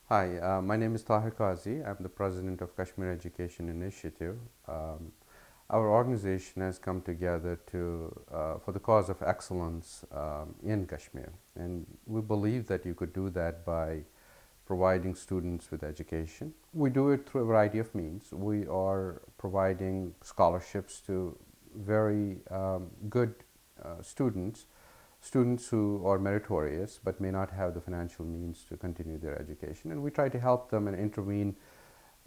Hi, my name is Tahir Qazi. I'm the president of Kashmir Education Initiative. Our organization has come together for the cause of excellence in Kashmir, and we believe that you could do that by providing students with education. We do it through a variety of means. We are providing scholarships to very good students, students who are meritorious but may not have the financial means to continue their education, and we try to help them and intervene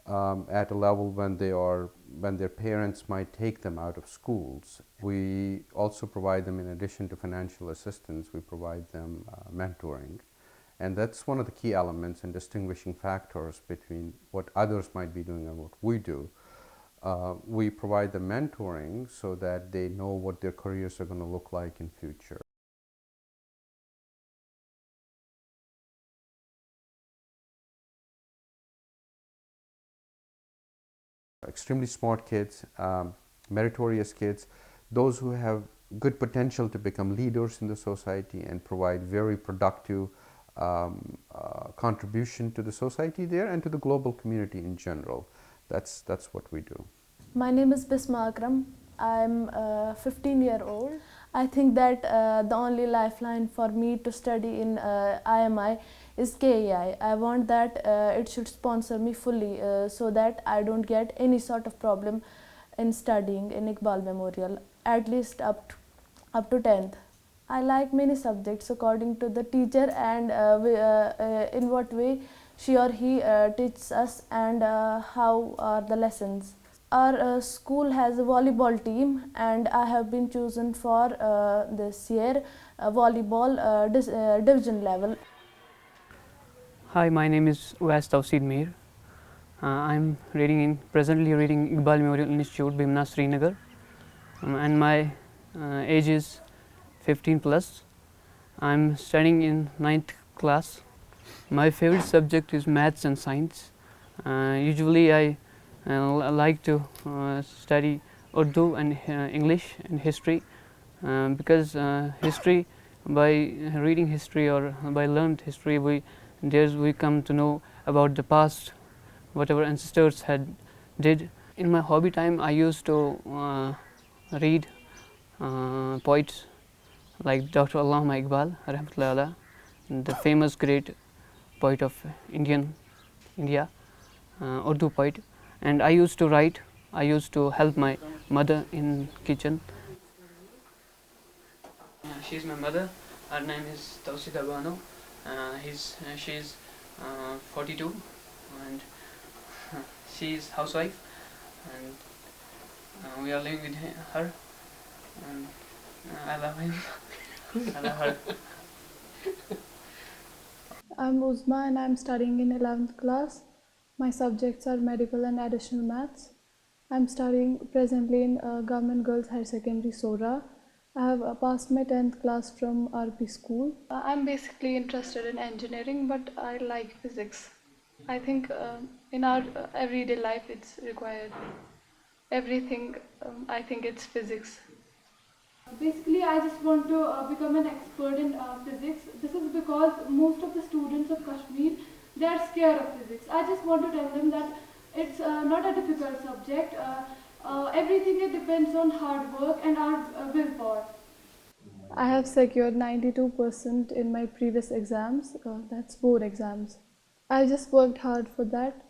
at a level when their parents might take them out of schools. We also provide them, in addition to financial assistance, we provide them mentoring, and that's one of the key elements and distinguishing factors between what others might be doing and what we do. We provide the mentoring so that they know what their careers are going to look like in future. Extremely smart kids, meritorious kids, those who have good potential to become leaders in the society and provide very productive contribution to the society there and to the global community in general. That's what we do. My name is Bisma Akram. I'm 15-year-old. I think that the only lifeline for me to study in IMI is KEI. I want that it should sponsor me fully so that I don't get any sort of problem in studying in Iqbal Memorial, at least up to 10th. I like many subjects according to the teacher and in what way she or he teaches us and how are the lessons. Our school has a volleyball team and I have been chosen for this year volleyball division level. Hi, my name is Uwais Tawseed Mir. I'm presently reading Iqbal Memorial Institute, Bimna, Srinagar, and my age is 15 plus. I'm studying in 9th class. My favorite subject is maths and science. Usually I like to study Urdu and English and history because history, by reading history or by learned history, we come to know about the past, whatever ancestors had did. In my hobby time, I used to read poets like Dr. Allama Iqbal, rahmatullahi alayh, the famous great poet of India, Urdu poet. And I used to write. I used to help my mother in kitchen. She is my mother. Her name is Tausida Bano. She is 42, and she is housewife, and we are living with her, and I love him. I love her. I'm Uzma and I'm studying in 11th class. My subjects are medical and additional maths. I'm studying presently in Government Girls Higher Secondary Sora. I have passed my 10th class from RP school. I'm basically interested in engineering, but I like physics. I think in our everyday life it's required. Everything, I think it's physics. Basically, I just want to become an expert in physics. This is because most of the students of Kashmir, they are scared of physics. I just want to tell them that it's not a difficult subject. Everything it depends on hard work and our willpower. I have secured 92% in my previous exams, that's board exams. I just worked hard for that.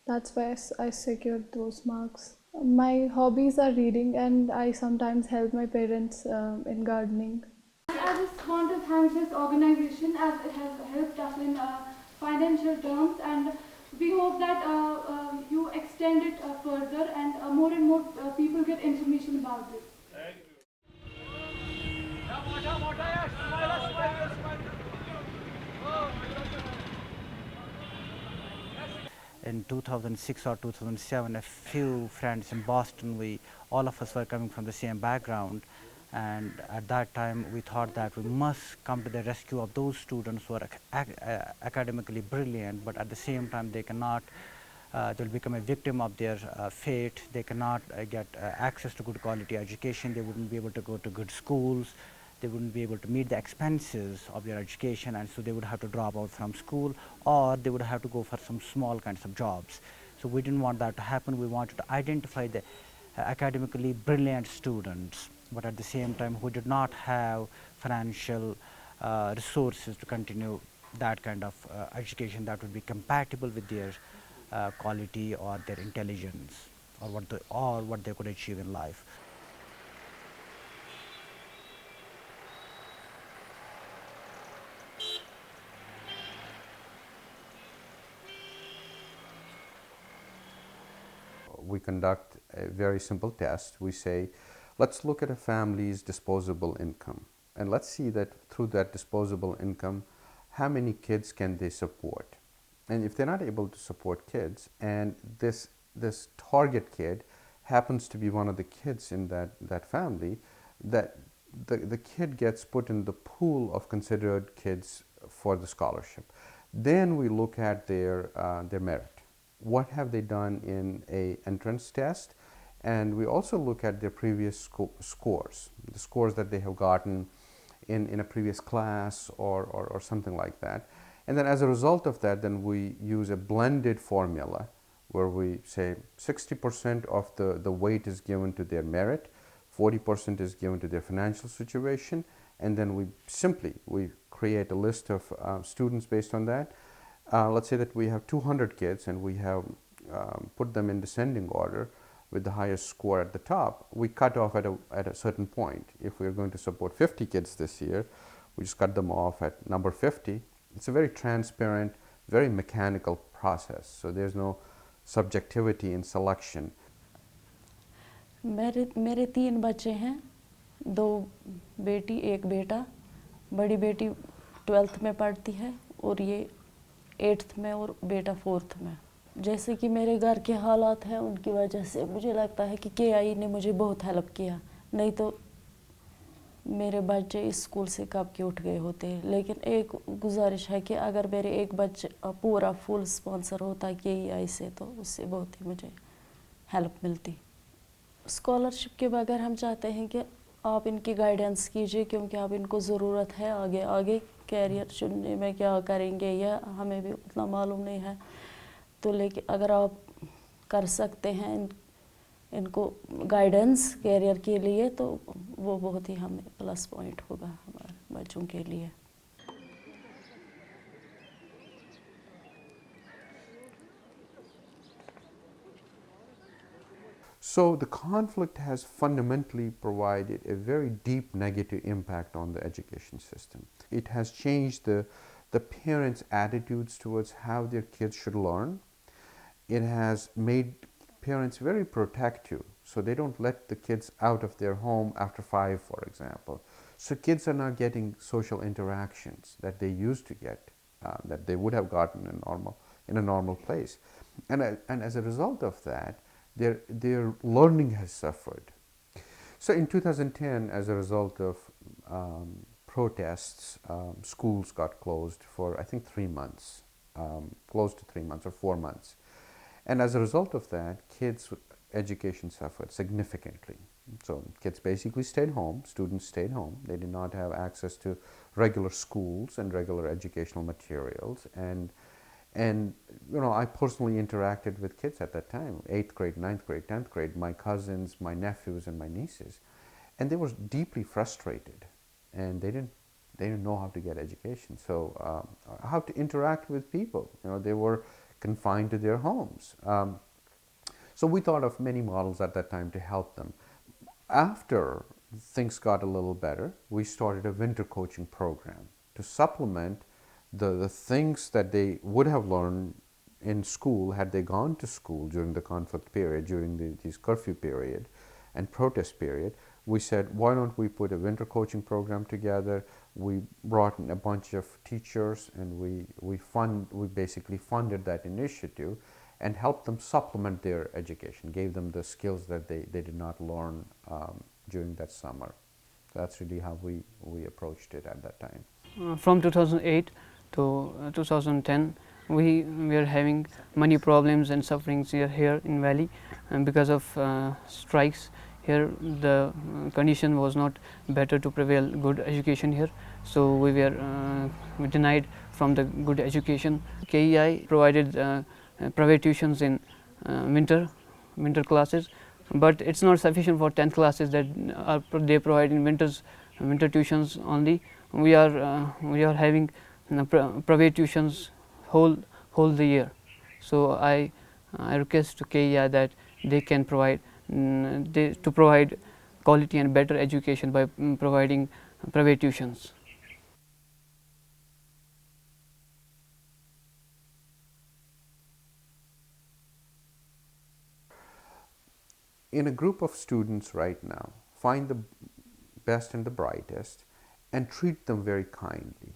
That's why I secured those marks. My hobbies are reading and I sometimes help my parents in gardening. I just want to thank this organization as it has helped us in financial terms, and we hope that you extend it further and more people get information about it. In 2006 or 2007, a few friends in Boston, all of us were coming from the same background, and at that time we thought that we must come to the rescue of those students who are academically brilliant, but at the same time they cannot, they'll become a victim of their fate. They cannot get access to good quality education. They wouldn't be able to go to good schools. they wouldn't be able to meet the expenses of their education, and so they would have to drop out from school, or they would have to go for some small kinds of jobs. So we didn't want that to happen. We wanted to identify the academically brilliant students, but at the same time who did not have financial resources to continue that kind of education that would be compatible with their quality or their intelligence, or what they could achieve in life. We conduct a very simple test. We say, let's look at a family's disposable income, and let's see that through that disposable income, how many kids can they support? And if they're not able to support kids, and this target kid happens to be one of the kids in that family, that the kid gets put in the pool of considered kids for the scholarship. Then we look at their merit. What have they done in a entrance test? And we also look at their previous scores, the scores that they have gotten in a previous class or something like that. And then as a result of that, then we use a blended formula where we say 60% of the weight is given to their merit, 40% is given to their financial situation, and then we create a list of students based on that. Let's say that we have 200 kids and we have put them in descending order with the highest score at the top. We cut off at a certain point. If we're going to support 50 kids this year, we just cut them off at number 50. It's a very transparent, very mechanical process. So there's no subjectivity in selection. मेरे 3 बच्चे हैं, 2 बेटी 1 बेटा। बड़ी बेटी 12th में पढ़ती है और ये 8th में और बेटा 4th में। जैसे कि मेरे घर के हालात हैं, उनकी वजह से मुझे लगता है कि KI ने मुझे बहुत हेल्प किया, नहीं तो मेरे बच्चे इस स्कूल से कब के उठ गए होते। लेकिन एक गुजारिश है कि अगर मेरे एक बच्चा पूरा फुल स्पॉन्सर होता KI से, तो उससे बहुत ही मुझे हेल्प मिलती। स्कॉलरशिप के बगैर हम चाहते हैं कि आप इनकी गाइडेंस कीजिए, क्योंकि आप इनको ज़रूरत है आगे कैरियर चुनने में, क्या करेंगे यह हमें भी उतना मालूम नहीं है। तो लेकिन अगर आप कर सकते हैं इनको गाइडेंस कैरियर के लिए, तो वो बहुत ही हमें प्लस पॉइंट होगा हमारे बच्चों के लिए। So the conflict has fundamentally provided a very deep negative impact on the education system. It has changed the parents' attitudes towards how their kids should learn. It has made parents very protective, so they don't let the kids out of their home after 5, for example. So kids are not getting social interactions that they used to get, that they would have gotten in a normal place. And as a result of that, their learning has suffered. So in 2010, as a result of protests, schools got closed for I think 3 months, close to 3 months or 4 months. And as a result of that, kids' education suffered significantly. So kids basically stayed home, students stayed home. They did not have access to regular schools and regular educational materials. And I personally interacted with kids at that time, 8th grade, 9th grade, 10th grade, my cousins, my nephews, and my nieces. And they were deeply frustrated, and they didn't know how to get education. So how to interact with people. They were confined to their homes. So we thought of many models at that time to help them. After things got a little better, we started a winter coaching program to supplement the things that they would have learned in school had they gone to school during the conflict period, during these curfew period and protest period. We said, why don't we put a winter coaching program together? We brought in a bunch of teachers, and we basically funded that initiative and helped them supplement their education, gave them the skills that they did not learn during that summer. So that's really how we approached it at that time. From 2008 to 2010, we were having many problems and sufferings here in Valley, and because of strikes here the condition was not better to prevail good education here, so we were denied from the good education. KEI provided private tuitions in winter classes, but it's not sufficient for 10th classes that they provide in winter tuitions only. We are having private tuitions whole the year. So I request to KEI that they can provide to provide quality and better education by providing private tuitions. In a group of students right now, find the best and the brightest and treat them very kindly.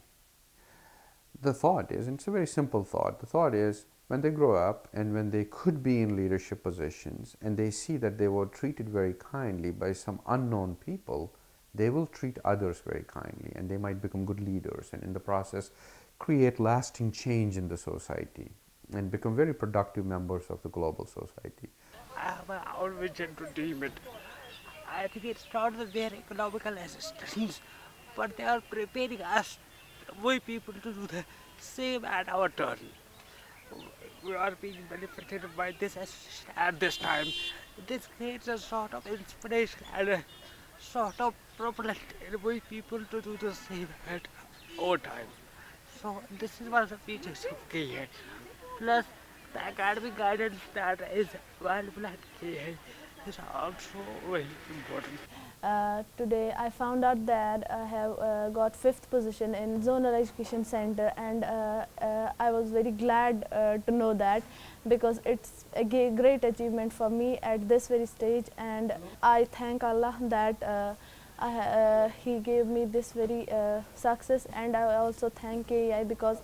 The thought is, and it's a very simple thought, the thought is when they grow up and when they could be in leadership positions and they see that they were treated very kindly by some unknown people, they will treat others very kindly and they might become good leaders and in the process create lasting change in the society and become very productive members of the global society. I have my own vision to dream it. I think it's not their economical assistance, but they are preparing us, we people, to do the same at our turn. We are being benefited by this assistance at this time. This creates a sort of inspiration and a sort of propellant in we people to do the same at our time. So this is one of the features of KA. Plus the academic guidance that is available at KA is also very important. Today I found out that I have got 5th position in zonal education center, and I was very glad to know that, because it's a great achievement for me at this very stage, and I thank Allah that He gave me this very success, and I also thank KEI because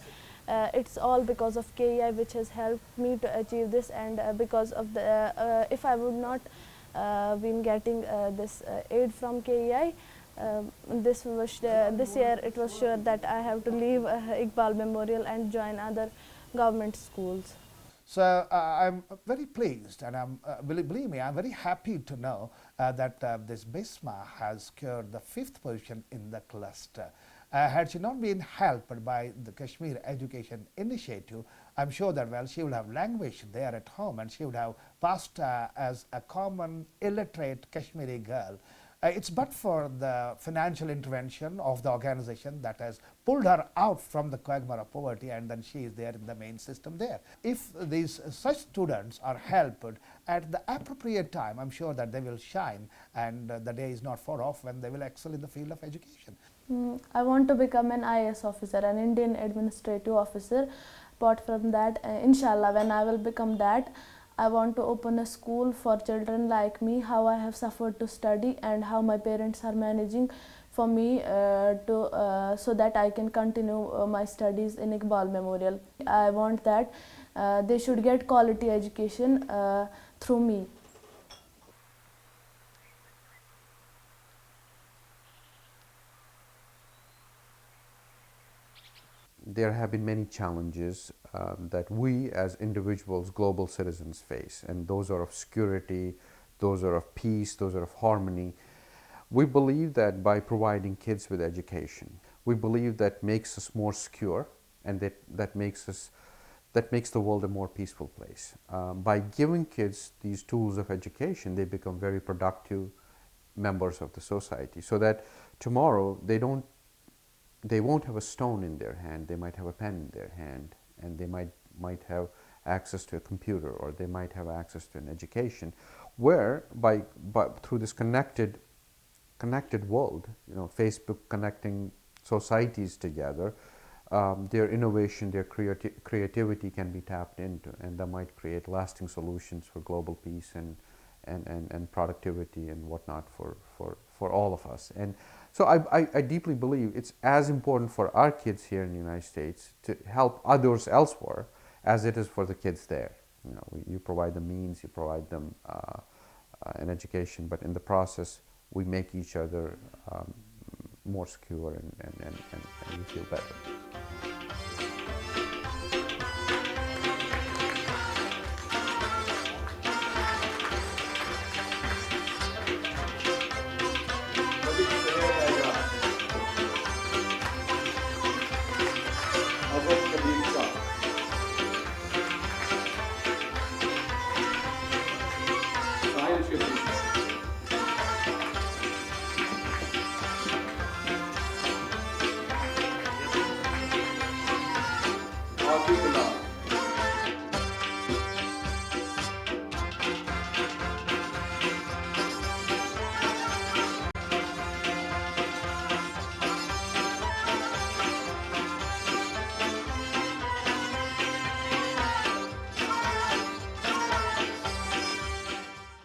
it's all because of KEI which has helped me to achieve this, and because of the if I would not been getting this aid from KEI, this year it was sure that I have to leave Iqbal Memorial and join other government schools. So I'm very pleased, and believe me, I'm very happy to know that this Bisma has secured the 5th position in the cluster. Had she not been helped by the Kashmir Education Initiative, I'm sure that she would have languished there at home and she would have passed as a common illiterate Kashmiri girl. It's but for the financial intervention of the organization that has pulled her out from the quagmire of poverty, and then she is there in the main system there. If these such students are helped at the appropriate time, I'm sure that they will shine, and the day is not far off when they will excel in the field of education. I want to become an IAS officer, an Indian Administrative Officer. Apart from that, inshallah, when I will become that, I want to open a school for children like me, how I have suffered to study and how my parents are managing for me so that I can continue my studies in Iqbal Memorial. I want that they should get quality education through me. There have been many challenges that we as individuals, global citizens, face, and those are of security, those are of peace, those are of harmony. We believe that by providing kids with education, we believe that makes us more secure, and that makes the world a more peaceful place. By giving kids these tools of education, they become very productive members of the society, so that tomorrow they won't have a stone in their hand, they might have a pen in their hand, and they might have access to a computer, or they might have access to an education, where through this connected world, Facebook connecting societies together, their innovation, their creativity can be tapped into, and that might create lasting solutions for global peace and productivity and whatnot for all of us. And so I deeply believe it's as important for our kids here in the United States to help others elsewhere as it is for the kids there. You provide them means, you provide them an education, but in the process we make each other more secure and we feel better.